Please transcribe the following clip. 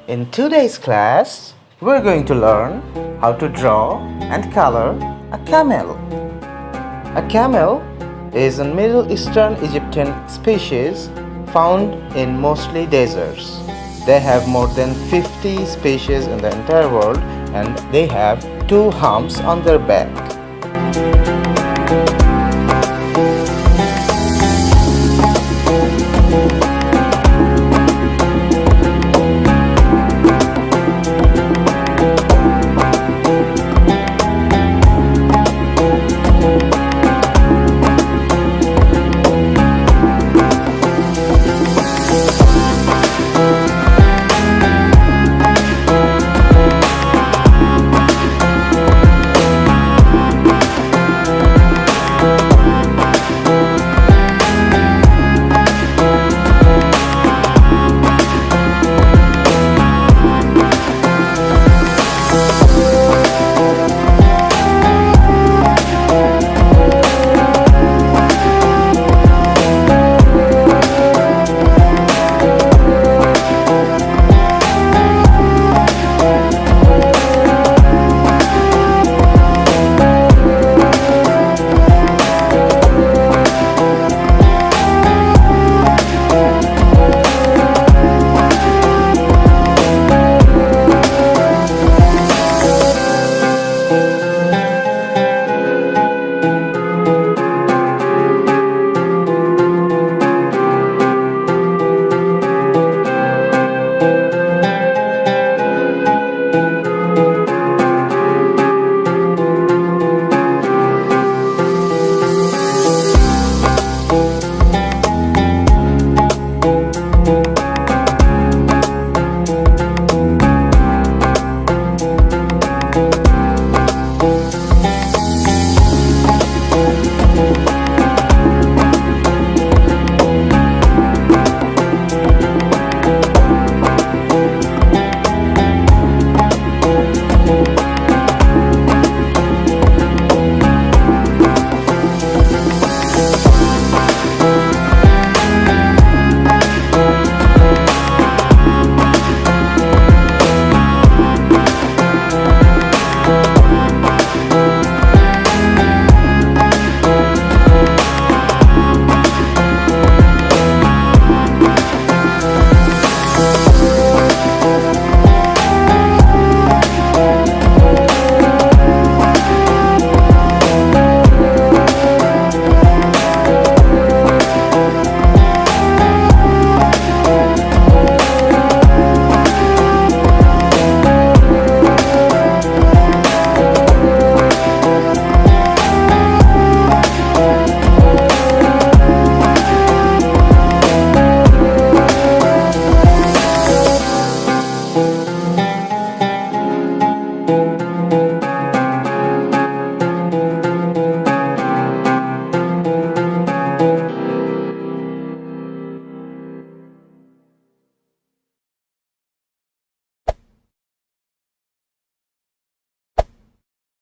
In today's class, we're going to learn how to draw and color a camel. A camel is a Middle Eastern Egyptian species found in mostly deserts. They have more than 50 species in the entire world and they have two humps on their back.